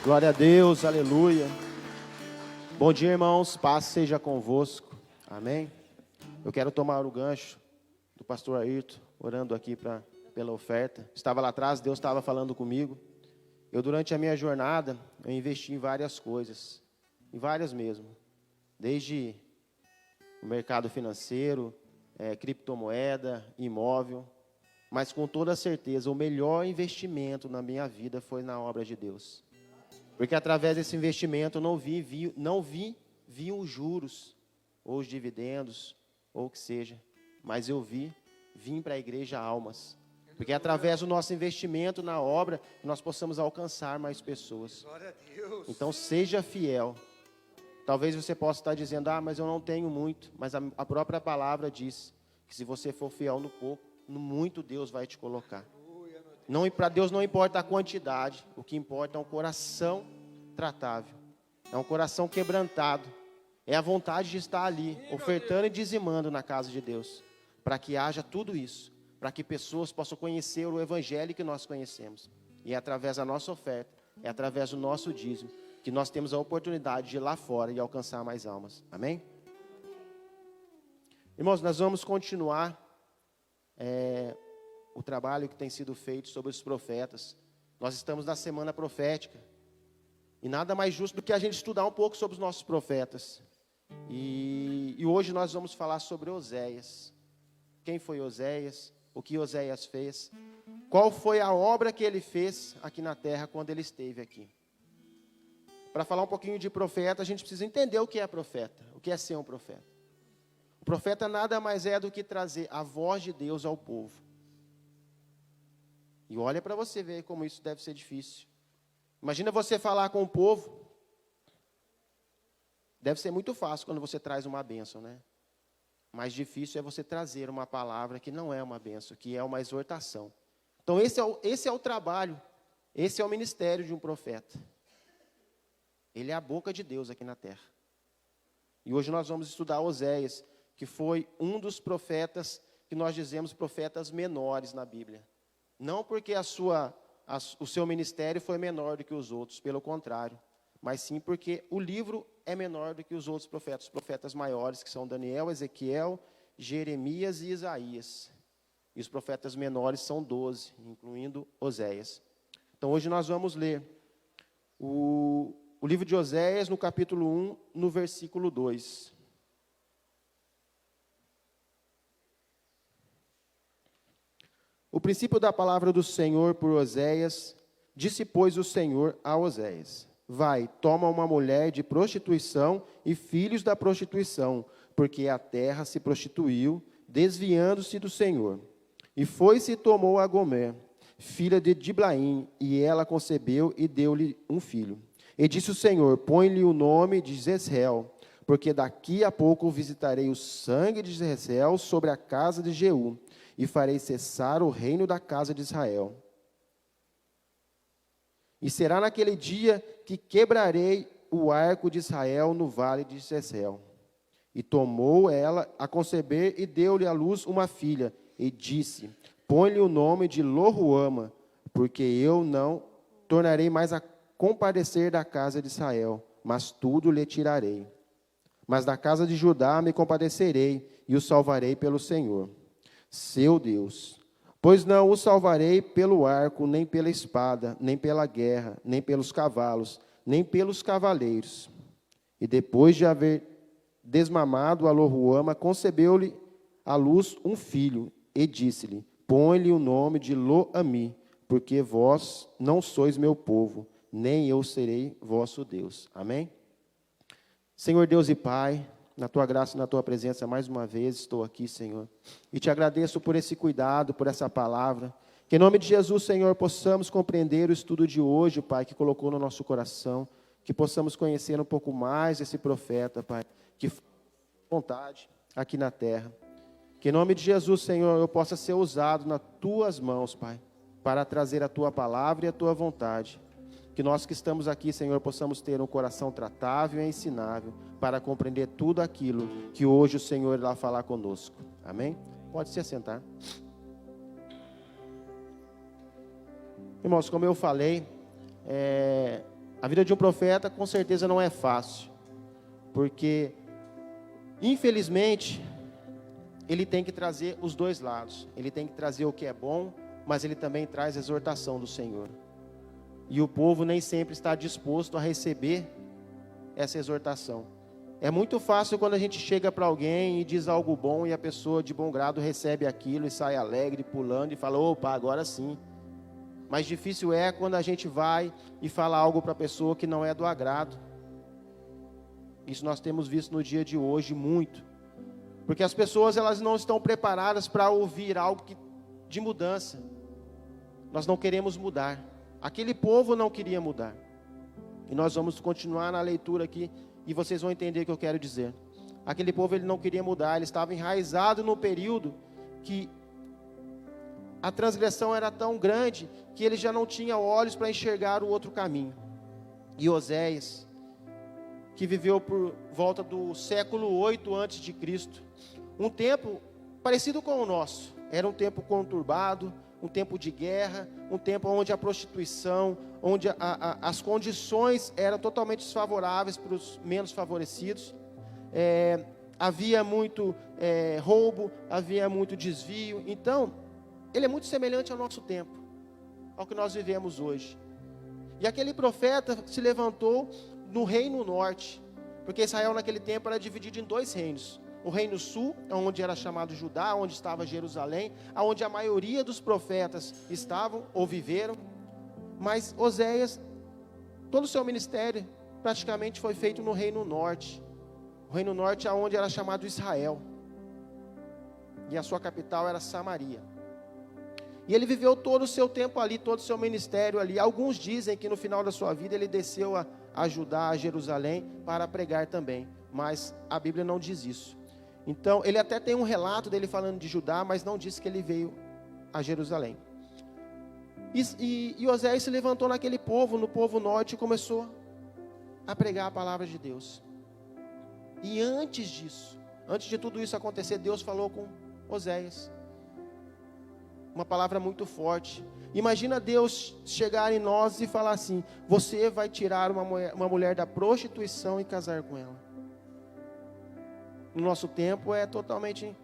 Glória a Deus, aleluia. Bom dia, irmãos, paz seja convosco, amém? Eu quero tomar o gancho do pastor Ayrton, orando aqui pela oferta. Estava lá atrás, Deus estava falando comigo. Durante a minha jornada, eu investi em várias coisas, em várias mesmo. Desde o mercado financeiro, criptomoeda, imóvel. Mas com toda certeza, o melhor investimento na minha vida foi na obra de Deus. Porque através desse investimento eu não vi os juros, ou os dividendos, ou o que seja. Mas eu vim para a igreja almas. Porque através do nosso investimento na obra, nós possamos alcançar mais pessoas. Então seja fiel. Talvez você possa estar dizendo, mas eu não tenho muito. Mas a própria palavra diz que se você for fiel no pouco, no muito Deus vai te colocar. Para Deus não importa a quantidade, o que importa é um coração tratável, é um coração quebrantado, é a vontade de estar ali, ofertando e dizimando na casa de Deus, para que haja tudo isso, para que pessoas possam conhecer o evangelho que nós conhecemos, e é através da nossa oferta, é através do nosso dízimo, que nós temos a oportunidade de ir lá fora e alcançar mais almas, amém? Irmãos, nós vamos continuar o trabalho que tem sido feito sobre os profetas. Nós estamos na semana profética. E nada mais justo do que a gente estudar um pouco sobre os nossos profetas. E hoje nós vamos falar sobre Oséias. Quem foi Oséias? O que Oséias fez? Qual foi a obra que ele fez aqui na terra quando ele esteve aqui? Para falar um pouquinho de profeta, a gente precisa entender o que é profeta. O que é ser um profeta? O profeta nada mais é do que trazer a voz de Deus ao povo. E olha para você ver como isso deve ser difícil. Imagina você falar com o povo. Deve ser muito fácil quando você traz uma bênção, né? Mais difícil é você trazer uma palavra que não é uma bênção, que é uma exortação. Então esse é o trabalho, esse é o ministério de um profeta. Ele é a boca de Deus aqui na terra. E hoje nós vamos estudar Oséias, que foi um dos profetas que nós dizemos profetas menores na Bíblia. Não porque o seu ministério foi menor do que os outros, pelo contrário. Mas sim porque o livro é menor do que os outros profetas. Os profetas maiores, que são Daniel, Ezequiel, Jeremias e Isaías. E os profetas menores são 12, incluindo Oséias. Então hoje nós vamos ler o livro de Oséias, no capítulo 1, no versículo 2. O princípio da palavra do Senhor por Oséias, disse, pois, o Senhor a Oséias: vai, toma uma mulher de prostituição e filhos da prostituição, porque a terra se prostituiu, desviando-se do Senhor. E foi-se e tomou a Gomer, filha de Diblaim, e ela concebeu e deu-lhe um filho. E disse o Senhor: põe-lhe o nome de Jezreel, porque daqui a pouco visitarei o sangue de Jezreel sobre a casa de Jeú, e farei cessar o reino da casa de Israel. E será naquele dia que quebrarei o arco de Israel no vale de Jezreel. E tomou ela a conceber e deu-lhe à luz uma filha, e disse: põe-lhe o nome de Loruama, porque eu não tornarei mais a compadecer da casa de Israel, mas tudo lhe tirarei. Mas da casa de Judá me compadecerei, e o salvarei pelo Senhor, seu Deus. Pois não o salvarei pelo arco, nem pela espada, nem pela guerra, nem pelos cavalos, nem pelos cavaleiros. E depois de haver desmamado a Loruama, concebeu-lhe à luz um filho, e disse-lhe: põe-lhe o nome de Lo-Ami, porque vós não sois meu povo, nem eu serei vosso Deus. Amém? Senhor Deus e Pai, na Tua graça e na Tua presença, mais uma vez estou aqui, Senhor. E Te agradeço por esse cuidado, por essa palavra. Que em nome de Jesus, Senhor, possamos compreender o estudo de hoje, Pai, que colocou no nosso coração. Que possamos conhecer um pouco mais esse profeta, Pai, que foi vontade aqui na terra. Que em nome de Jesus, Senhor, eu possa ser usado nas Tuas mãos, Pai, para trazer a Tua palavra e a Tua vontade. Que nós que estamos aqui, Senhor, possamos ter um coração tratável e ensinável para compreender tudo aquilo que hoje o Senhor irá falar conosco. Amém? Pode se assentar. Irmãos, como eu falei, A vida de um profeta com certeza não é fácil, porque infelizmente ele tem que trazer os dois lados. Ele tem que trazer o que é bom, mas ele também traz a exortação do Senhor. E o povo nem sempre está disposto a receber essa exortação. É muito fácil quando a gente chega para alguém e diz algo bom e a pessoa de bom grado recebe aquilo e sai alegre, pulando e fala, opa, agora sim. Mas difícil é quando a gente vai e fala algo para a pessoa que não é do agrado. Isso nós temos visto no dia de hoje muito. Porque as pessoas elas não estão preparadas para ouvir algo de mudança. Nós não queremos mudar. Aquele povo não queria mudar. E nós vamos continuar na leitura aqui e vocês vão entender o que eu quero dizer. Aquele povo ele não queria mudar, ele estava enraizado no período que a transgressão era tão grande que ele já não tinha olhos para enxergar o outro caminho. E Oséias, que viveu por volta do século 8 antes de Cristo, um tempo parecido com o nosso. Era um tempo conturbado, um tempo de guerra, um tempo onde a prostituição, onde as condições eram totalmente desfavoráveis para os menos favorecidos. Havia muito roubo, havia muito desvio. Então, ele é muito semelhante ao nosso tempo, ao que nós vivemos hoje. E aquele profeta se levantou no reino norte, porque Israel naquele tempo era dividido em dois reinos. O reino sul, onde era chamado Judá, onde estava Jerusalém, onde a maioria dos profetas estavam ou viveram. Mas Oséias, todo o seu ministério praticamente foi feito no reino norte. O reino norte é onde era chamado Israel. E a sua capital era Samaria. E ele viveu todo o seu tempo ali, todo o seu ministério ali. Alguns dizem que no final da sua vida ele desceu a Judá, a Jerusalém, para pregar também. Mas a Bíblia não diz isso. Então, ele até tem um relato dele falando de Judá, mas não diz que ele veio a Jerusalém. E Oséias se levantou naquele povo, no povo norte, e começou a pregar a palavra de Deus. E antes disso, antes de tudo isso acontecer, Deus falou com Oséias. Uma palavra muito forte. Imagina Deus chegar em nós e falar assim: você vai tirar uma mulher da prostituição e casar com ela. No nosso tempo é totalmente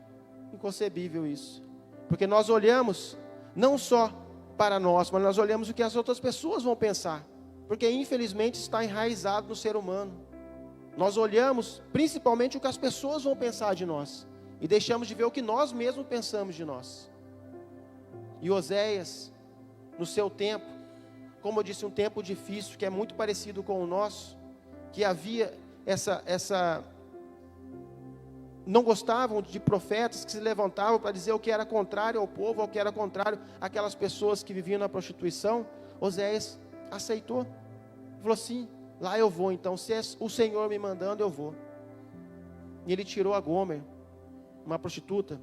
inconcebível isso. Porque nós olhamos não só para nós, mas nós olhamos o que as outras pessoas vão pensar. Porque infelizmente está enraizado no ser humano. Nós olhamos principalmente o que as pessoas vão pensar de nós. E deixamos de ver o que nós mesmos pensamos de nós. E Oséias, no seu tempo, como eu disse, um tempo difícil, que é muito parecido com o nosso, que havia não gostavam de profetas que se levantavam para dizer o que era contrário ao povo, o que era contrário àquelas pessoas que viviam na prostituição. Oséias aceitou, falou assim: lá eu vou, então, se é o Senhor me mandando, eu vou. E ele tirou a Gomer, uma prostituta,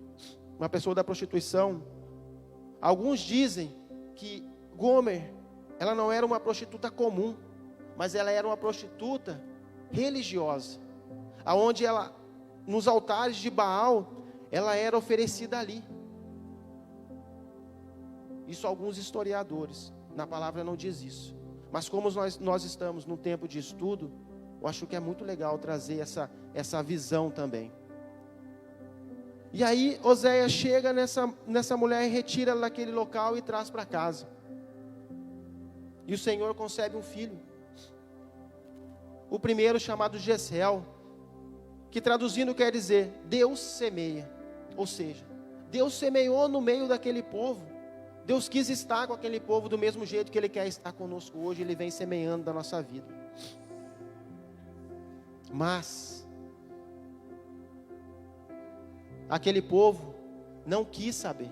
uma pessoa da prostituição. Alguns dizem que Gomer, ela não era uma prostituta comum, mas ela era uma prostituta religiosa, aonde ela, nos altares de Baal, ela era oferecida ali. Isso alguns historiadores, na palavra não diz isso. Mas como nós estamos num tempo de estudo, eu acho que é muito legal trazer essa visão também. E aí Oséias chega nessa mulher e retira ela daquele local e traz para casa. E o Senhor concebe um filho. O primeiro chamado Jessel, que traduzindo quer dizer, Deus semeia. Ou seja, Deus semeou no meio daquele povo. Deus quis estar com aquele povo do mesmo jeito que Ele quer estar conosco hoje. Ele vem semeando da nossa vida. Mas aquele povo não quis saber.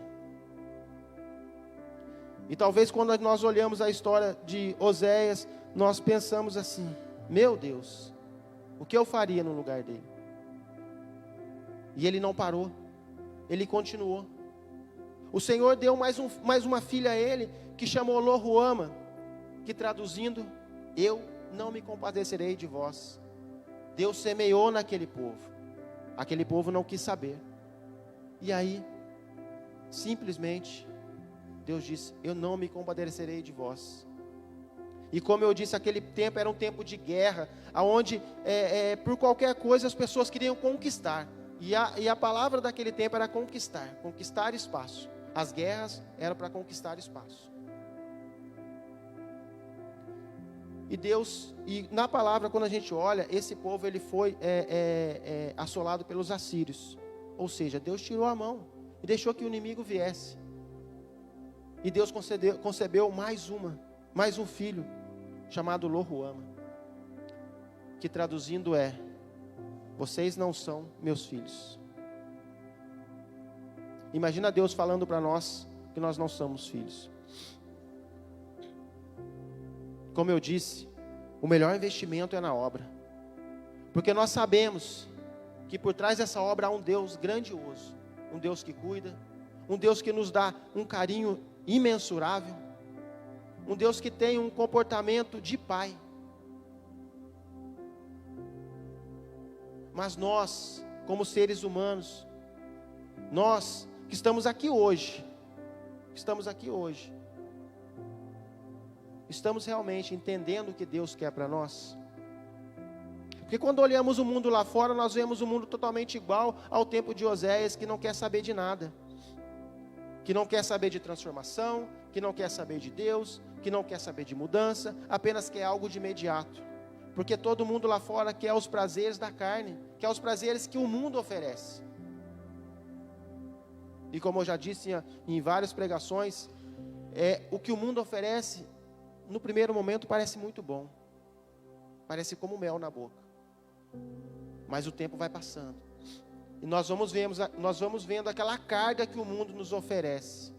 E talvez quando nós olhamos a história de Oséias, nós pensamos assim: meu Deus, o que eu faria no lugar dele? E ele não parou, ele continuou. O Senhor deu mais uma filha a ele, que chamou Loruama, que traduzindo, eu não me compadecerei de vós. Deus semeou naquele povo. Aquele povo não quis saber. E aí, simplesmente, Deus disse: eu não me compadecerei de vós. E como eu disse, aquele tempo era um tempo de guerra, onde por qualquer coisa as pessoas queriam conquistar. E a palavra daquele tempo era conquistar espaço. As guerras eram para conquistar espaço. E Deus, e na palavra, quando a gente olha, esse povo ele foi assolado pelos assírios. Ou seja, Deus tirou a mão e deixou que o inimigo viesse. E Deus concebeu mais um filho, chamado Lo-Ruama, que traduzindo é: vocês não são meus filhos. Imagina Deus falando para nós que nós não somos filhos. Como eu disse, o melhor investimento é na obra, porque nós sabemos que por trás dessa obra há um Deus grandioso, um Deus que cuida, um Deus que nos dá um carinho imensurável, um Deus que tem um comportamento de pai. Mas nós, como seres humanos, nós que estamos aqui hoje, estamos realmente entendendo o que Deus quer para nós? Porque quando olhamos o mundo lá fora, nós vemos um mundo totalmente igual ao tempo de Oséias, que não quer saber de nada, que não quer saber de transformação, que não quer saber de Deus, que não quer saber de mudança, apenas quer algo de imediato. Porque todo mundo lá fora quer os prazeres da carne, quer os prazeres que o mundo oferece. E como eu já disse em várias pregações, o que o mundo oferece, no primeiro momento parece muito bom, parece como mel na boca, mas o tempo vai passando, e nós vamos vendo aquela carga que o mundo nos oferece,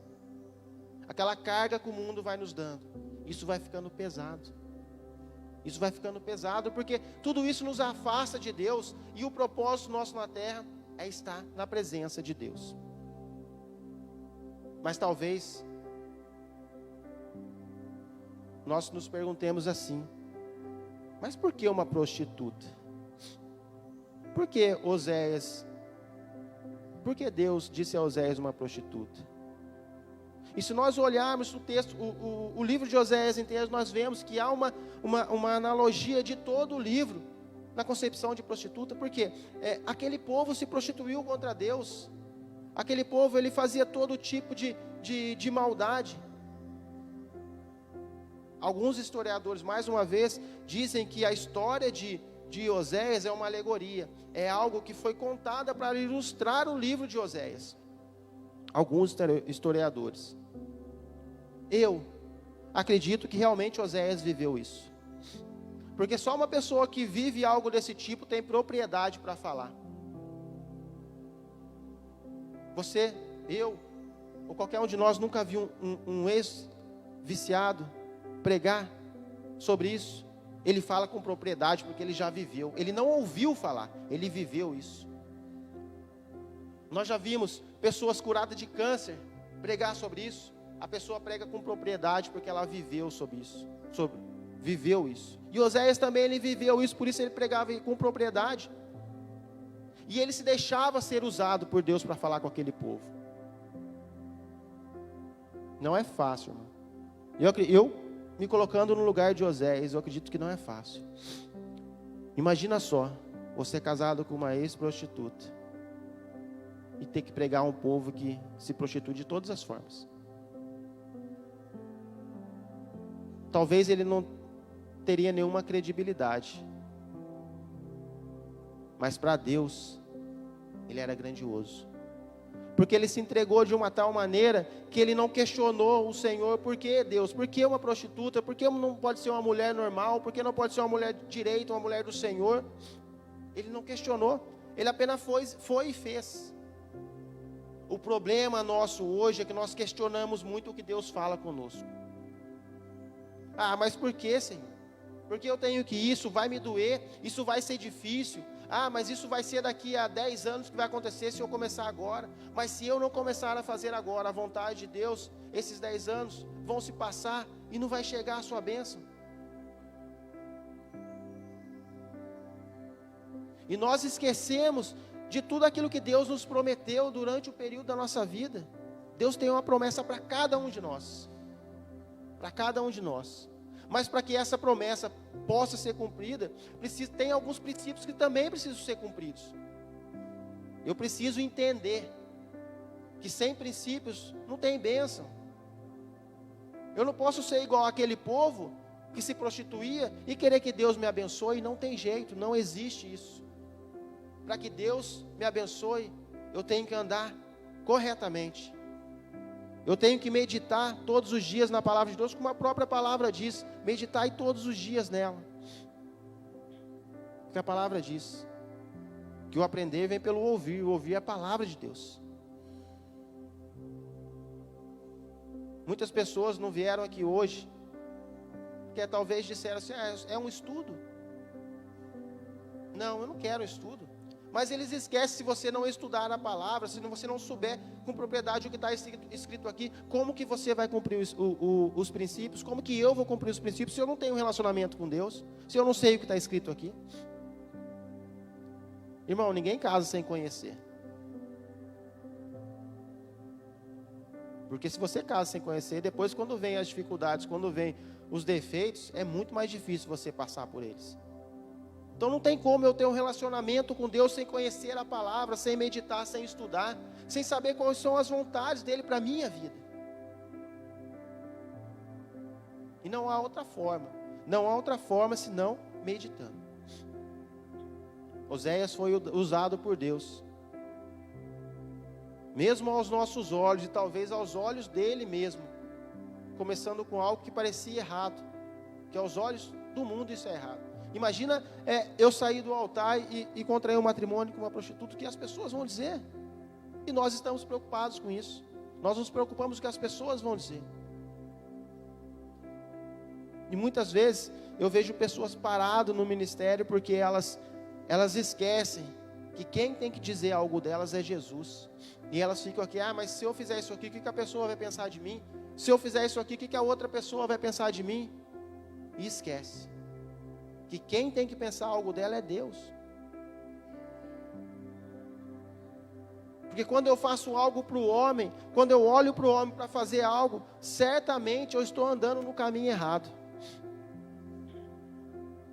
aquela carga que o mundo vai nos dando, isso vai ficando pesado, porque tudo isso nos afasta de Deus, e o propósito nosso na terra é estar na presença de Deus. Mas talvez nós nos perguntemos assim: mas por que uma prostituta? Por que Oséias? Por que Deus disse a Oséias uma prostituta? E se nós olharmos o texto, o livro de Oséias inteiro, nós vemos que há uma analogia de todo o livro na concepção de prostituta, porque aquele povo se prostituiu contra Deus. Aquele povo, ele fazia todo tipo de maldade. Alguns historiadores, mais uma vez, dizem que a história de Oséias é uma alegoria. É algo que foi contada para ilustrar o livro de Oséias. Alguns historiadores. Eu acredito que realmente Oséias viveu isso. Porque só uma pessoa que vive algo desse tipo tem propriedade para falar. Você, eu, ou qualquer um de nós nunca viu um ex-viciado pregar sobre isso. Ele fala com propriedade porque ele já viveu. Ele não ouviu falar, ele viveu isso. Nós já vimos pessoas curadas de câncer pregar sobre isso. A pessoa prega com propriedade porque ela viveu sobre isso. Viveu isso. E Oséias também, ele viveu isso, por isso ele pregava com propriedade. E ele se deixava ser usado por Deus para falar com aquele povo. Não é fácil, irmão. Eu me colocando no lugar de Oséias, eu acredito que não é fácil. Imagina só, você casado com uma ex-prostituta e ter que pregar a um povo que se prostitui de todas as formas. Talvez ele não teria nenhuma credibilidade, mas para Deus, ele era grandioso. Porque ele se entregou de uma tal maneira que ele não questionou o Senhor. Por que Deus? Por que uma prostituta? Por que não pode ser uma mulher normal? Por que não pode ser uma mulher de direito, uma mulher do Senhor? Ele não questionou. Ele apenas foi e fez. O problema nosso hoje é que nós questionamos muito o que Deus fala conosco. Ah, mas por que, Senhor? Porque eu tenho que isso vai me doer, isso vai ser difícil. Ah, mas isso vai ser daqui a 10 anos que vai acontecer se eu começar agora. Mas se eu não começar a fazer agora a vontade de Deus, esses 10 anos vão se passar e não vai chegar a sua bênção. E nós esquecemos de tudo aquilo que Deus nos prometeu durante o período da nossa vida. Deus tem uma promessa para cada um de nós. Para cada um de nós. Mas para que essa promessa possa ser cumprida, tem alguns princípios que também precisam ser cumpridos. Eu preciso entender que sem princípios não tem bênção. Eu não posso ser igual àquele povo que se prostituía e querer que Deus me abençoe. Não tem jeito, não existe isso. Para que Deus me abençoe, eu tenho que andar corretamente. Eu tenho que meditar todos os dias na palavra de Deus, como a própria palavra diz. Meditar todos os dias nela. Porque a palavra diz que o aprender vem pelo ouvir. O ouvir é a palavra de Deus. Muitas pessoas não vieram aqui hoje, porque talvez disseram assim, é um estudo. Não, eu não quero um estudo. Mas eles esquecem, se você não estudar a palavra, se você não souber com propriedade o que está escrito aqui, como que você vai cumprir os princípios, como que eu vou cumprir os princípios, se eu não tenho um relacionamento com Deus, se eu não sei o que está escrito aqui. Irmão, ninguém casa sem conhecer. Porque se você casa sem conhecer, depois quando vem as dificuldades, quando vem os defeitos, é muito mais difícil você passar por eles. Então não tem como eu ter um relacionamento com Deus sem conhecer a palavra, sem meditar, sem estudar, sem saber quais são as vontades dele para a minha vida. E não há outra forma. Não há outra forma senão meditando. Oséias foi usado por Deus. Mesmo aos nossos olhos, e talvez aos olhos dele mesmo, começando com algo que parecia errado, que aos olhos do mundo isso é errado. Imagina eu sair do altar e contrair um matrimônio com uma prostituta, o que as pessoas vão dizer? E nós estamos preocupados com isso. Nós nos preocupamos com o que as pessoas vão dizer. E muitas vezes eu vejo pessoas paradas no ministério porque elas esquecem que quem tem que dizer algo delas é Jesus. E elas ficam aqui, mas se eu fizer isso aqui, o que a pessoa vai pensar de mim? Se eu fizer isso aqui, o que a outra pessoa vai pensar de mim? E esquece que quem tem que pensar algo dela é Deus. Porque quando eu faço algo para o homem, quando eu olho para o homem para fazer algo, certamente eu estou andando no caminho errado.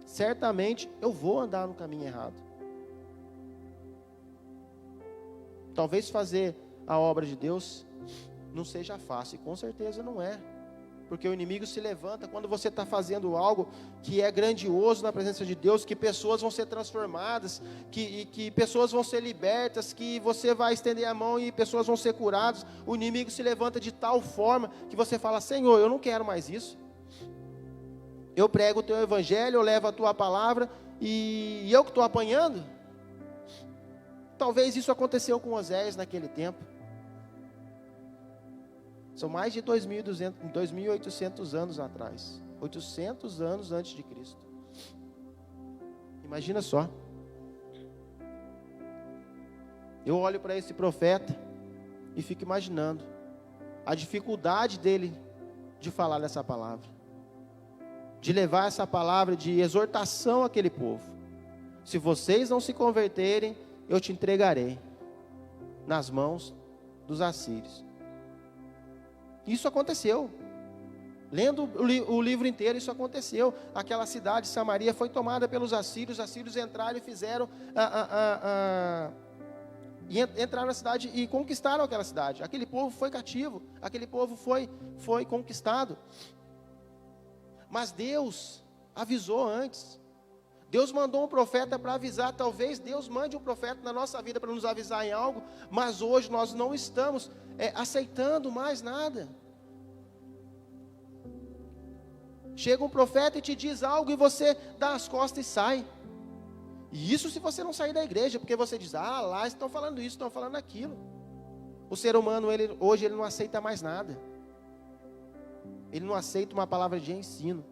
Certamente eu vou andar no caminho errado. Talvez fazer a obra de Deus não seja fácil, e com certeza não é. Porque o inimigo se levanta quando você está fazendo algo que é grandioso na presença de Deus, que pessoas vão ser transformadas, que pessoas vão ser libertas, que você vai estender a mão e pessoas vão ser curadas. O inimigo se levanta de tal forma que você fala, Senhor, eu não quero mais isso. Eu prego o teu evangelho, eu levo a tua palavra e eu que estou apanhando. Talvez isso aconteceu com Oséias naquele tempo. São mais de 2.800 anos atrás. 800 anos antes de Cristo. Imagina só. Eu olho para esse profeta e fico imaginando a dificuldade dele de falar dessa palavra. De levar essa palavra de exortação àquele povo. Se vocês não se converterem, eu te entregarei nas mãos dos assírios. Isso aconteceu. Lendo o livro inteiro, isso aconteceu. Aquela cidade, Samaria, foi tomada pelos assírios. Os assírios entraram e fizeram entraram na cidade e conquistaram aquela cidade. Aquele povo foi cativo. Aquele povo foi conquistado. Mas Deus avisou antes. Deus mandou um profeta para avisar. Talvez Deus mande um profeta na nossa vida para nos avisar em algo, mas hoje nós não estamos aceitando mais nada. Chega um profeta e te diz algo e você dá as costas e sai. E isso se você não sair da igreja, porque você diz, lá estão falando isso, estão falando aquilo. O ser humano, hoje ele não aceita mais nada. Ele não aceita uma palavra de ensino.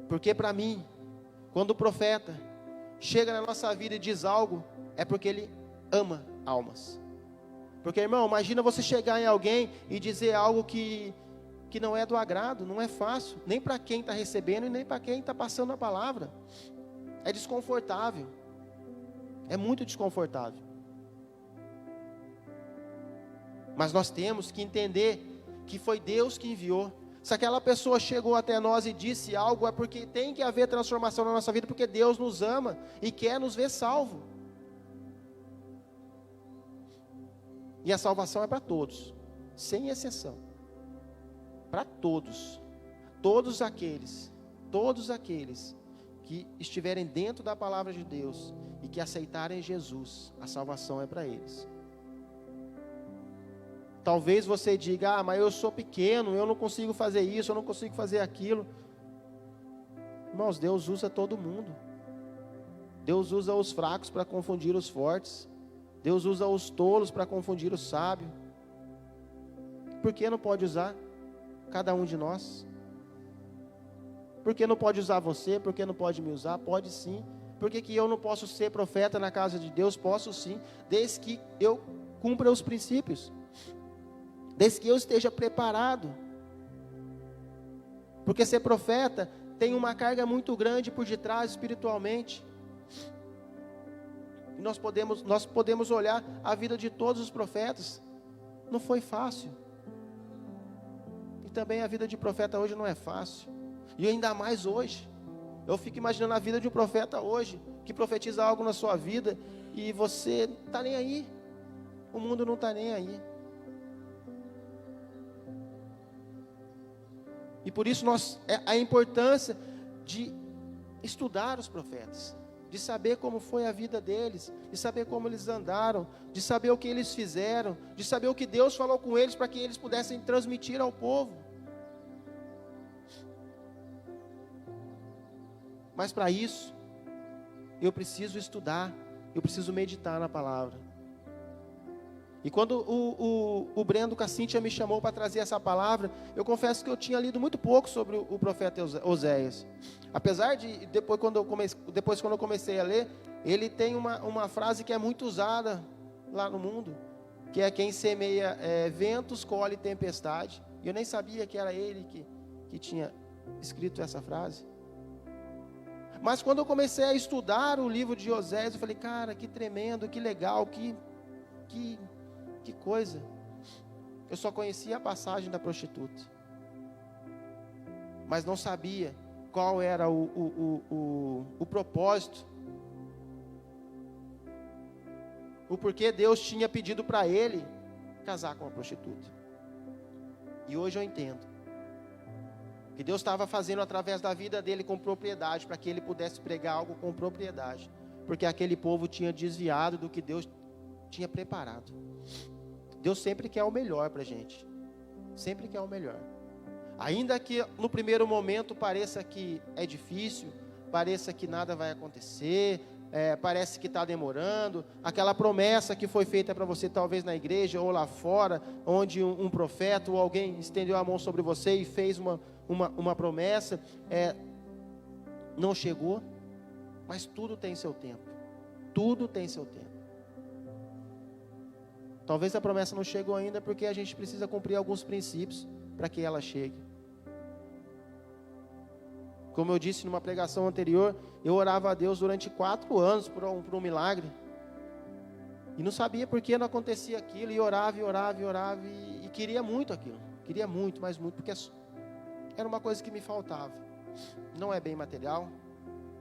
Porque para mim, quando o profeta chega na nossa vida e diz algo, é porque ele ama almas. Porque, irmão, imagina você chegar em alguém e dizer algo que não é do agrado, não é fácil, nem para quem está recebendo e nem para quem está passando a palavra. É desconfortável, é muito desconfortável. Mas nós temos que entender que foi Deus que enviou. Se aquela pessoa chegou até nós e disse algo, é porque tem que haver transformação na nossa vida, porque Deus nos ama e quer nos ver salvo. E a salvação é para todos, sem exceção. Para todos. Todos aqueles que estiverem dentro da palavra de Deus e que aceitarem Jesus, a salvação é para eles. Talvez você diga, mas eu sou pequeno, eu não consigo fazer isso, eu não consigo fazer aquilo. Irmãos, Deus usa todo mundo. Deus usa os fracos para confundir os fortes. Deus usa os tolos para confundir o sábio. Por que não pode usar cada um de nós? Por que não pode usar você? Por que não pode me usar? Pode sim. Por que eu não posso ser profeta na casa de Deus? Posso sim, desde que eu cumpra os princípios. Desde que eu esteja preparado. Porque ser profeta tem uma carga muito grande por detrás espiritualmente. E nós podemos olhar a vida de todos os profetas. Não foi fácil. E também a vida de profeta hoje não é fácil. E ainda mais hoje. Eu fico imaginando a vida de um profeta hoje, que profetiza algo na sua vida, e você não está nem aí. O mundo não está nem aí. E por isso a importância de estudar os profetas, de saber como foi a vida deles, de saber como eles andaram, de saber o que eles fizeram, de saber o que Deus falou com eles para que eles pudessem transmitir ao povo. Mas para isso, eu preciso estudar, eu preciso meditar na palavra. E quando o Brendo com a Cíntia me chamou para trazer essa palavra, eu confesso que eu tinha lido muito pouco sobre o profeta Oséias. Apesar de, depois quando eu comecei a ler, ele tem uma frase que é muito usada lá no mundo, que é quem semeia ventos, colhe tempestade. E eu nem sabia que era ele que tinha escrito essa frase. Mas quando eu comecei a estudar o livro de Oséias, eu falei, cara, que tremendo, que legal, que coisa. Eu só conhecia a passagem da prostituta, mas não sabia qual era o propósito, o porquê Deus tinha pedido para ele casar com a prostituta. E hoje eu entendo que Deus estava fazendo através da vida dele com propriedade, para que ele pudesse pregar algo com propriedade, porque aquele povo tinha desviado do que Deus tinha preparado. Deus sempre quer o melhor para a gente, sempre quer o melhor, ainda que no primeiro momento pareça que é difícil, pareça que nada vai acontecer, parece que está demorando, aquela promessa que foi feita para você talvez na igreja ou lá fora, onde um profeta ou alguém estendeu a mão sobre você e fez uma promessa, não chegou, mas tudo tem seu tempo, tudo tem seu tempo. Talvez a promessa não chegou ainda porque a gente precisa cumprir alguns princípios para que ela chegue. Como eu disse numa pregação anterior, eu orava a Deus durante 4 anos por um milagre. E não sabia por que não acontecia aquilo, e orava, e queria muito aquilo. Queria muito, mas muito, porque era uma coisa que me faltava. Não é bem material,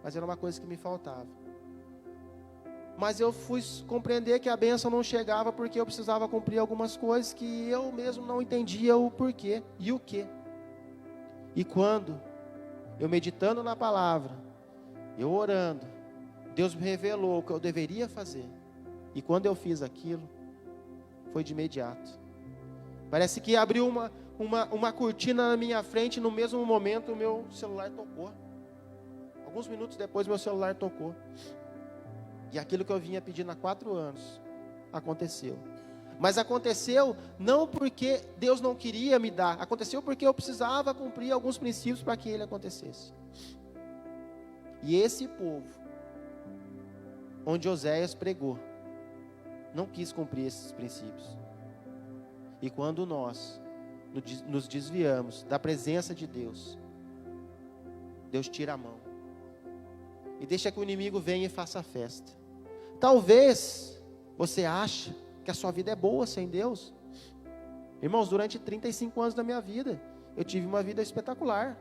mas era uma coisa que me faltava. Mas eu fui compreender que a bênção não chegava porque eu precisava cumprir algumas coisas que eu mesmo não entendia o porquê e o quê. E quando eu meditando na palavra, eu orando, Deus me revelou o que eu deveria fazer. E quando eu fiz aquilo, foi de imediato. Parece que abriu uma cortina na minha frente, no mesmo momento o meu celular tocou. Alguns minutos depois meu celular tocou. E aquilo que eu vinha pedindo há 4 anos, aconteceu. Mas aconteceu não porque Deus não queria me dar, aconteceu porque eu precisava cumprir alguns princípios para que ele acontecesse. E esse povo, onde Oséias pregou, não quis cumprir esses princípios. E quando nós nos desviamos da presença de Deus, Deus tira a mão e deixa que o inimigo venha e faça festa. Talvez você ache que a sua vida é boa sem Deus. Irmãos, durante 35 anos da minha vida, eu tive uma vida espetacular.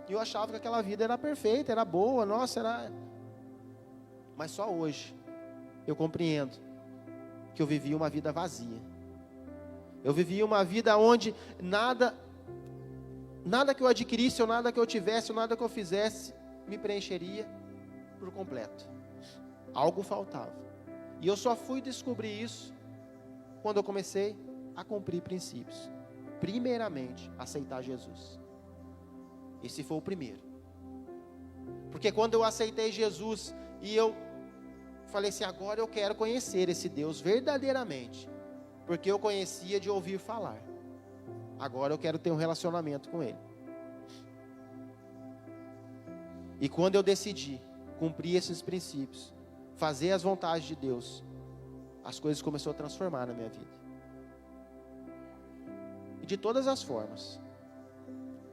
E eu achava que aquela vida era perfeita, era boa, nossa, era... Mas só hoje eu compreendo que eu vivia uma vida vazia. Eu vivia uma vida onde nada que eu adquirisse, ou nada que eu tivesse, ou nada que eu fizesse, me preencheria por completo. Algo faltava. E eu só fui descobrir isso quando eu comecei a cumprir princípios. Primeiramente, aceitar Jesus. Esse foi o primeiro. Porque quando eu aceitei Jesus e eu falei assim, agora eu quero conhecer esse Deus verdadeiramente. Porque eu conhecia de ouvir falar. Agora eu quero ter um relacionamento com Ele. E quando eu decidi cumprir esses princípios, fazer as vontades de Deus, as coisas começaram a transformar na minha vida. E de todas as formas,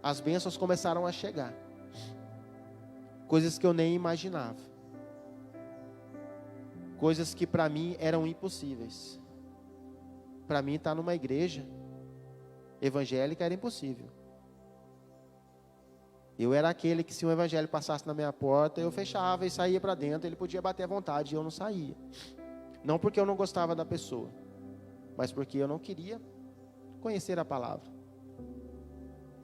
as bênçãos começaram a chegar. Coisas que eu nem imaginava. Coisas que para mim eram impossíveis. Para mim estar numa igreja evangélica era impossível. Eu era aquele que se um evangelho passasse na minha porta, eu fechava e saía para dentro, ele podia bater à vontade e eu não saía. Não porque eu não gostava da pessoa, mas porque eu não queria conhecer a palavra.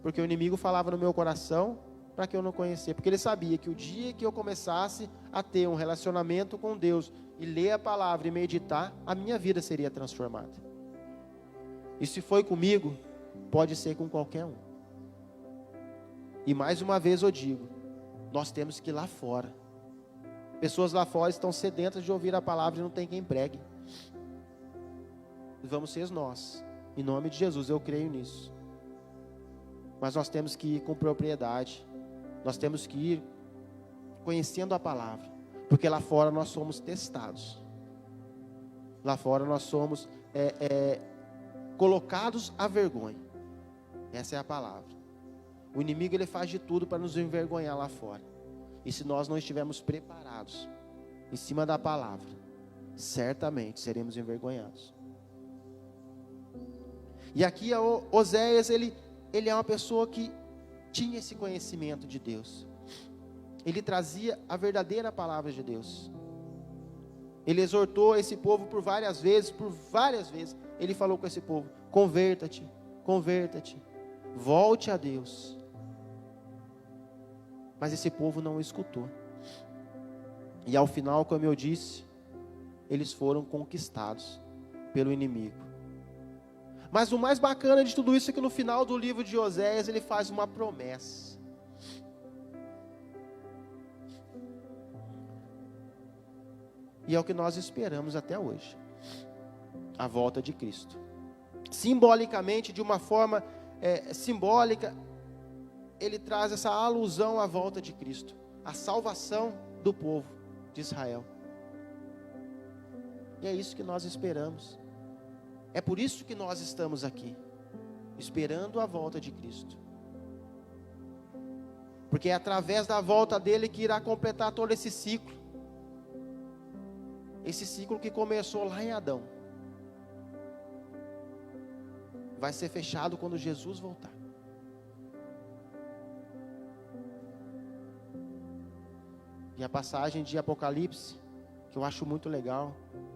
Porque o inimigo falava no meu coração para que eu não conhecesse. Porque ele sabia que o dia que eu começasse a ter um relacionamento com Deus e ler a palavra e meditar, a minha vida seria transformada. E se foi comigo, pode ser com qualquer um. E mais uma vez eu digo, nós temos que ir lá fora. Pessoas lá fora estão sedentas de ouvir a palavra e não tem quem pregue. Vamos ser nós. Em nome de Jesus, eu creio nisso. Mas nós temos que ir com propriedade. Nós temos que ir conhecendo a palavra. Porque lá fora nós somos testados. Lá fora nós somos colocados à vergonha. Essa é a palavra. O inimigo ele faz de tudo para nos envergonhar lá fora. E se nós não estivermos preparados em cima da palavra, certamente seremos envergonhados. E aqui Oséias, ele é uma pessoa que tinha esse conhecimento de Deus. Ele trazia a verdadeira palavra de Deus. Ele exortou esse povo por várias vezes. Ele falou com esse povo, converta-te, volte a Deus. Mas esse povo não o escutou. E ao final, como eu disse, eles foram conquistados pelo inimigo. Mas o mais bacana de tudo isso é que no final do livro de Oséias, ele faz uma promessa. E é o que nós esperamos até hoje. A volta de Cristo. Simbolicamente, de uma forma simbólica, ele traz essa alusão à volta de Cristo. A salvação do povo de Israel. E é isso que nós esperamos. É por isso que nós estamos aqui, esperando a volta de Cristo. Porque é através da volta dele que irá completar todo esse ciclo. Esse ciclo que começou lá em Adão. Vai ser fechado quando Jesus voltar. E a passagem de Apocalipse, que eu acho muito legal,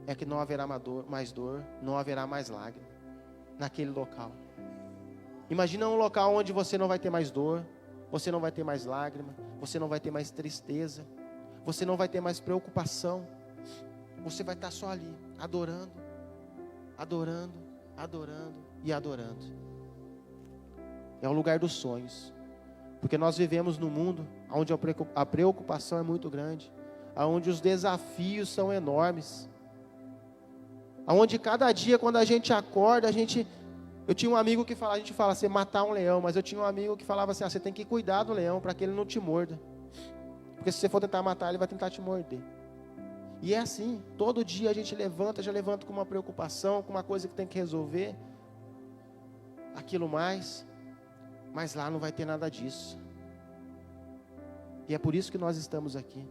é que não haverá mais dor, não haverá mais lágrima naquele local. Imagina um local onde você não vai ter mais dor, você não vai ter mais lágrima, você não vai ter mais tristeza, você não vai ter mais preocupação. Você vai estar só ali, adorando, adorando, adorando e adorando. É o lugar dos sonhos. Porque nós vivemos num mundo onde a preocupação é muito grande, onde os desafios são enormes, onde cada dia quando a gente acorda, eu tinha um amigo que falava, a gente fala assim, matar um leão, mas eu tinha um amigo que falava assim, você tem que cuidar do leão para que ele não te morda, porque se você for tentar matar, ele vai tentar te morder. E é assim, todo dia a gente já levanta com uma preocupação, com uma coisa que tem que resolver, aquilo mais, mas lá não vai ter nada disso. E é por isso que nós estamos aqui.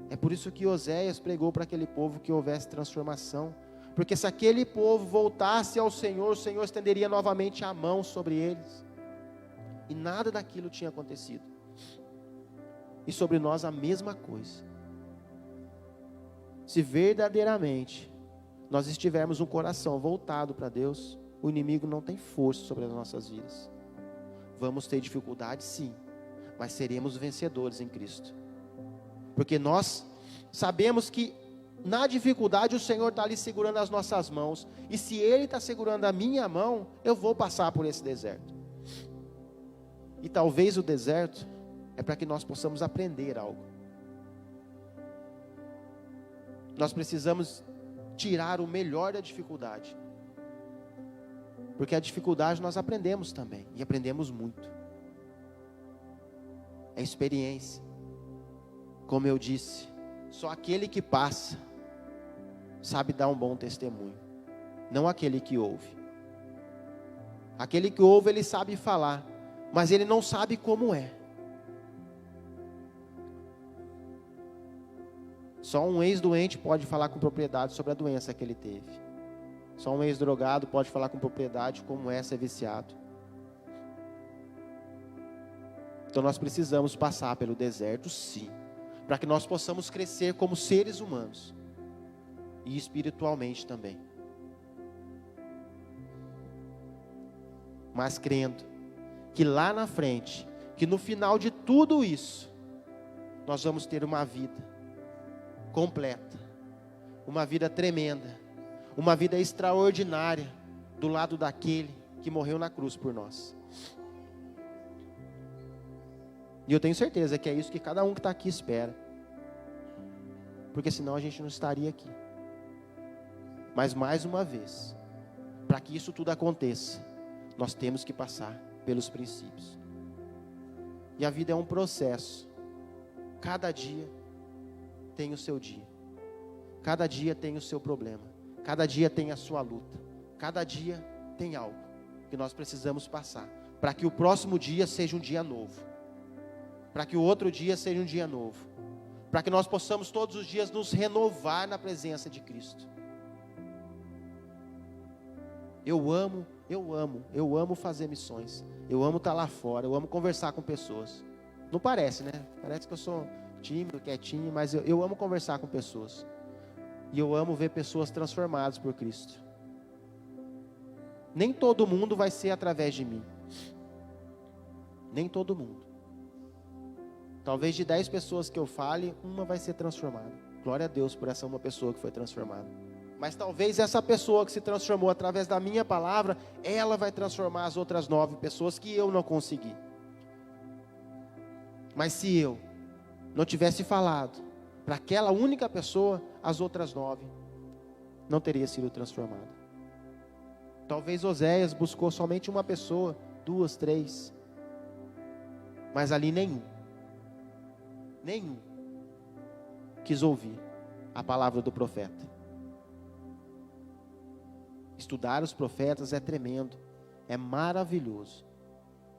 É por isso que Oséias pregou para aquele povo que houvesse transformação. Porque se aquele povo voltasse ao Senhor, o Senhor estenderia novamente a mão sobre eles. e nada daquilo tinha acontecido. E sobre nós a mesma coisa. Se verdadeiramente nós estivermos um coração voltado para Deus, o inimigo não tem força sobre as nossas vidas. Vamos ter dificuldade, sim, mas seremos vencedores em Cristo. Porque nós sabemos que na dificuldade o Senhor está ali segurando as nossas mãos. E se Ele está segurando a minha mão, eu vou passar por esse deserto. E talvez o deserto é para que nós possamos aprender algo. Nós precisamos tirar o melhor da dificuldade. Porque a dificuldade nós aprendemos também. E aprendemos muito. É experiência. Como eu disse, só aquele que passa sabe dar um bom testemunho. Não aquele que ouve. Aquele que ouve, ele sabe falar, mas ele não sabe como é. Só um ex-doente pode falar com propriedade sobre a doença que ele teve. Só um ex-drogado pode falar com propriedade como é ser viciado. Então nós precisamos passar pelo deserto, sim, para que nós possamos crescer como seres humanos e espiritualmente também. Mas crendo que lá na frente, que no final de tudo isso, nós vamos ter uma vida completa, uma vida tremenda, uma vida extraordinária, do lado daquele que morreu na cruz por nós. E eu tenho certeza que é isso que cada um que está aqui espera, porque senão a gente não estaria aqui. Mas mais uma vez, para que isso tudo aconteça, nós temos que passar pelos princípios. E a vida é um processo. Cada dia tem o seu dia. Cada dia tem o seu problema. Cada dia tem a sua luta. Cada dia tem algo que nós precisamos passar, para que o próximo dia seja um dia novo. Para que o outro dia seja um dia novo. Para que nós possamos todos os dias nos renovar na presença de Cristo. Eu amo fazer missões. Eu amo estar lá fora, eu amo conversar com pessoas. Não parece, né? Parece que eu sou tímido, quietinho, mas eu amo conversar com pessoas. E eu amo ver pessoas transformadas por Cristo. Nem todo mundo vai ser através de mim. Nem todo mundo. Talvez de 10 pessoas que eu fale, uma vai ser transformada. Glória a Deus por essa uma pessoa que foi transformada. Mas talvez essa pessoa que se transformou através da minha palavra, ela vai transformar as outras 9 pessoas que eu não consegui. Mas se eu não tivesse falado para aquela única pessoa, as outras 9 não teriam sido transformadas. Talvez Oséias buscou somente uma pessoa, 2, 3. Mas ali nenhum quis ouvir a palavra do profeta. Estudar os profetas é tremendo, é maravilhoso,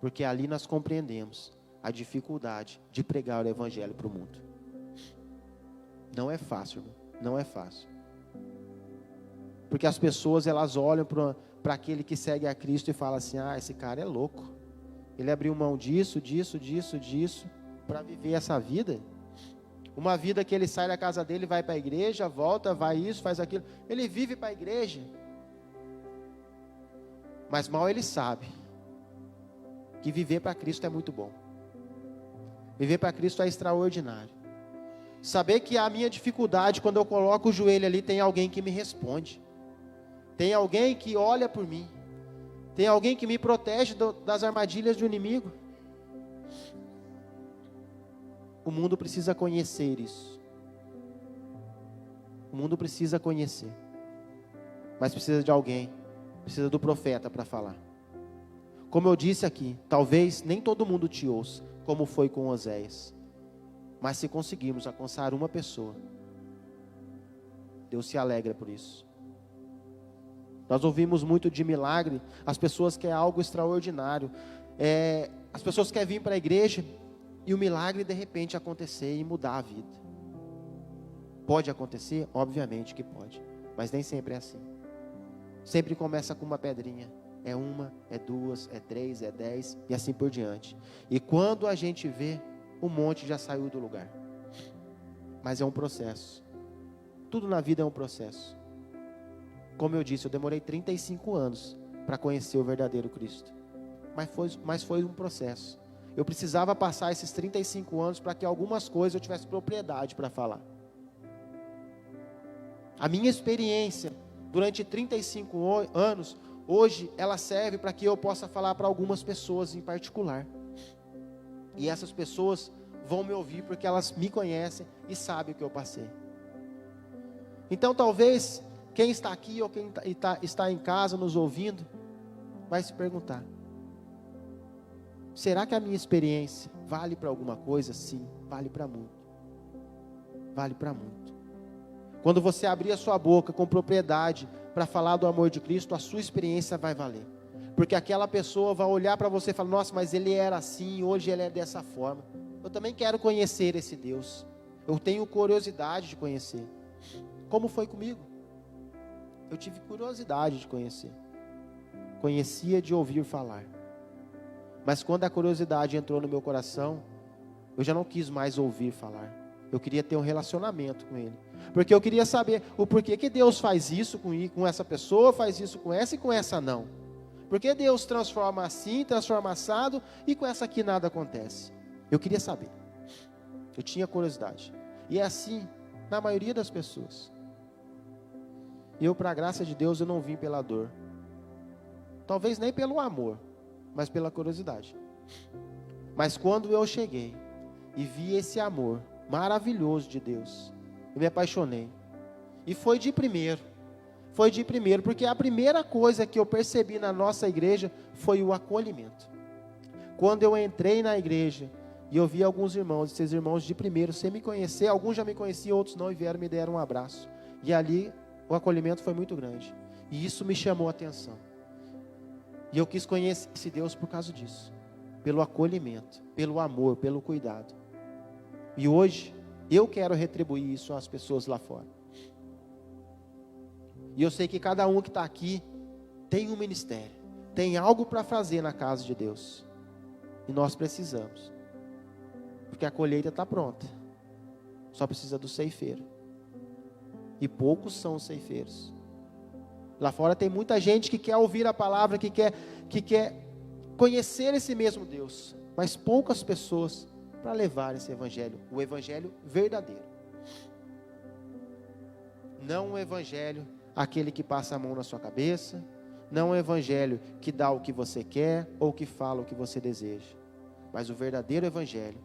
porque ali nós compreendemos a dificuldade de pregar o evangelho para o mundo. Não é fácil, irmão, não é fácil. Porque as pessoas, elas olham para aquele que segue a Cristo e falam assim: ah, esse cara é louco. Ele abriu mão disso, para viver essa vida. Uma vida que ele sai da casa dele, vai para a igreja, volta, vai isso, faz aquilo. Ele vive para a igreja. Mas mal ele sabe que viver para Cristo é muito bom. Viver para Cristo é extraordinário. Saber que a minha dificuldade, quando eu coloco o joelho ali, tem alguém que me responde. Tem alguém que olha por mim. Tem alguém que me protege das armadilhas do inimigo. O mundo precisa conhecer isso. O mundo precisa conhecer. Mas precisa de alguém. Precisa do profeta para falar. Como eu disse aqui, talvez nem todo mundo te ouça, como foi com Oséias. Mas se conseguirmos alcançar uma pessoa, Deus se alegra por isso. Nós ouvimos muito de milagre, as pessoas querem algo extraordinário. As pessoas querem vir para a igreja e o milagre de repente acontecer e mudar a vida. Pode acontecer? Obviamente que pode, mas nem sempre é assim. Sempre começa com uma pedrinha, é uma, é duas, é 3, é 10 e assim por diante. E quando a gente vê, um monte já saiu do lugar. Mas é um processo. Tudo na vida é um processo. Como eu disse, eu demorei 35 anos para conhecer o verdadeiro Cristo. Mas foi um processo. Eu precisava passar esses 35 anos para que algumas coisas eu tivesse propriedade para falar. A minha experiência durante 35 anos, hoje, ela serve para que eu possa falar para algumas pessoas em particular. E essas pessoas vão me ouvir porque elas me conhecem e sabem o que eu passei. Então, talvez, quem está aqui ou quem está em casa nos ouvindo, vai se perguntar: será que a minha experiência vale para alguma coisa? Sim, vale para muito. Vale para muito. Quando você abrir a sua boca com propriedade para falar do amor de Cristo, a sua experiência vai valer. Porque aquela pessoa vai olhar para você e falar: nossa, mas ele era assim, hoje ele é dessa forma. Eu também quero conhecer esse Deus. Eu tenho curiosidade de conhecer. Como foi comigo? Eu tive curiosidade de conhecer. Conhecia de ouvir falar. Mas quando a curiosidade entrou no meu coração, eu já não quis mais ouvir falar. Eu queria ter um relacionamento com Ele. Porque eu queria saber o porquê que Deus faz isso com essa pessoa, faz isso com essa e com essa não. Por que Deus transforma assim, transforma assado e com essa aqui nada acontece? Eu queria saber. Eu tinha curiosidade. E é assim na maioria das pessoas. Eu, para a graça de Deus, eu não vim pela dor. Talvez nem pelo amor, mas pela curiosidade. Mas quando eu cheguei e vi esse amor maravilhoso de Deus, eu me apaixonei. E foi de primeiro, porque a primeira coisa que eu percebi na nossa igreja foi o acolhimento. Quando eu entrei na igreja e eu vi alguns irmãos, esses irmãos de primeiro, sem me conhecer, alguns já me conheciam, outros não, e vieram me deram um abraço. E ali o acolhimento foi muito grande. E isso me chamou a atenção. E eu quis conhecer esse Deus por causa disso. Pelo acolhimento, pelo amor, pelo cuidado. E hoje, eu quero retribuir isso às pessoas lá fora. E eu sei que cada um que está aqui tem um ministério. Tem algo para fazer na casa de Deus. E nós precisamos. Porque a colheita está pronta. Só precisa do ceifeiro. E poucos são os ceifeiros. Lá fora tem muita gente que quer ouvir a palavra, que quer conhecer esse mesmo Deus. Mas poucas pessoas para levar esse evangelho. O evangelho verdadeiro. Não o evangelho, aquele que passa a mão na sua cabeça. Não o evangelho que dá o que você quer ou que fala o que você deseja. Mas o verdadeiro evangelho.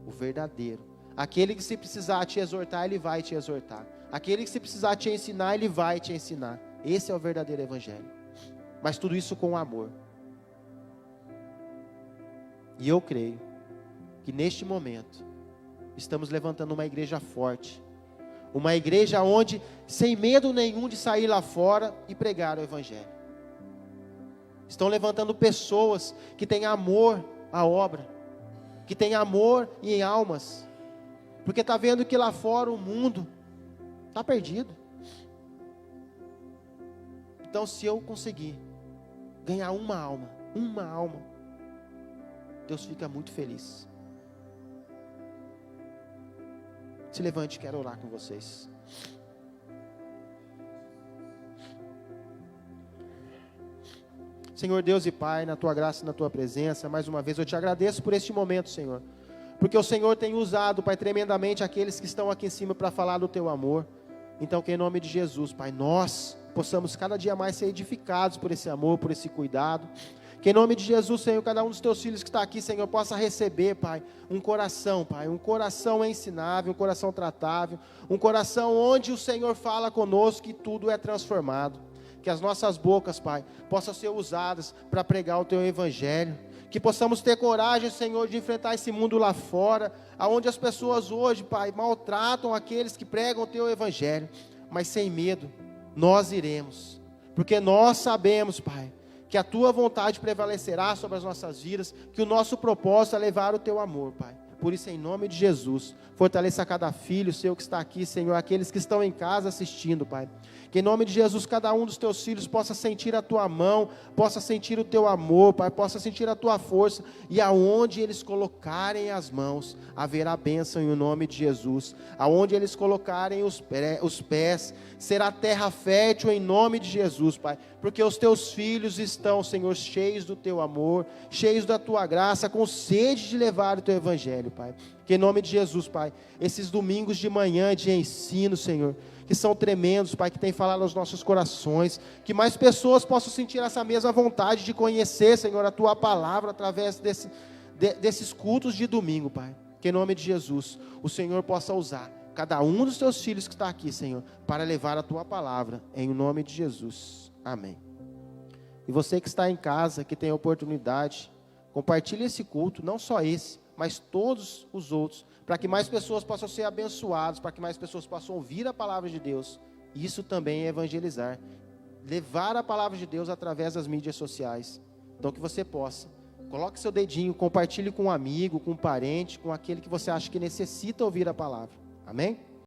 O verdadeiro. Aquele que se precisar te exortar, ele vai te exortar. Aquele que se precisar te ensinar, ele vai te ensinar. Esse é o verdadeiro evangelho. Mas tudo isso com amor. E eu creio que neste momento estamos levantando uma igreja forte. Uma igreja onde, sem medo nenhum de sair lá fora e pregar o evangelho. Estão levantando pessoas que têm amor à obra. Que têm amor em almas. Porque está vendo que lá fora o mundo está perdido. Então, se eu conseguir ganhar uma alma, Deus fica muito feliz. Se levante, quero orar com vocês. Senhor Deus e Pai, na Tua graça e na Tua presença, mais uma vez eu te agradeço por este momento, Senhor. Porque o Senhor tem usado, Pai, tremendamente aqueles que estão aqui em cima para falar do Teu amor. Então, que em nome de Jesus, Pai, nós possamos cada dia mais ser edificados por esse amor, por esse cuidado. Que em nome de Jesus, Senhor, cada um dos Teus filhos que está aqui, Senhor, possa receber, Pai, um coração, Pai, um coração ensinável, um coração tratável, um coração onde o Senhor fala conosco e tudo é transformado. Que as nossas bocas, Pai, possam ser usadas para pregar o Teu Evangelho. Que possamos ter coragem, Senhor, de enfrentar esse mundo lá fora, aonde as pessoas hoje, Pai, maltratam aqueles que pregam o Teu Evangelho. Mas sem medo, nós iremos. Porque nós sabemos, Pai, que a Tua vontade prevalecerá sobre as nossas vidas, que o nosso propósito é levar o Teu amor, Pai, Por isso, em nome de Jesus, fortaleça cada filho seu que está aqui, Senhor, aqueles que estão em casa assistindo, Pai. Que em nome de Jesus, cada um dos teus filhos possa sentir a tua mão, possa sentir o teu amor, Pai, possa sentir a tua força, e aonde eles colocarem as mãos, haverá bênção em nome de Jesus. Aonde eles colocarem os pés, será terra fértil em nome de Jesus, Pai, porque os teus filhos estão, Senhor, cheios do teu amor, cheios da tua graça, com sede de levar o teu evangelho, Pai. Que em nome de Jesus, Pai, esses domingos de manhã de ensino, Senhor, que são tremendos, Pai, que tem falado aos nossos corações, que mais pessoas possam sentir essa mesma vontade de conhecer, Senhor, a tua palavra através desses cultos de domingo, Pai. Que em nome de Jesus, o Senhor possa usar cada um dos teus filhos que está aqui, Senhor, para levar a tua palavra, em nome de Jesus. Amém. E você que está em casa, que tem a oportunidade, compartilhe esse culto, não só esse, mas todos os outros, para que mais pessoas possam ser abençoadas, para que mais pessoas possam ouvir a palavra de Deus. Isso também é evangelizar, levar a palavra de Deus através das mídias sociais. Então que você possa, coloque seu dedinho, compartilhe com um amigo, com um parente, com aquele que você acha que necessita ouvir a palavra. Amém?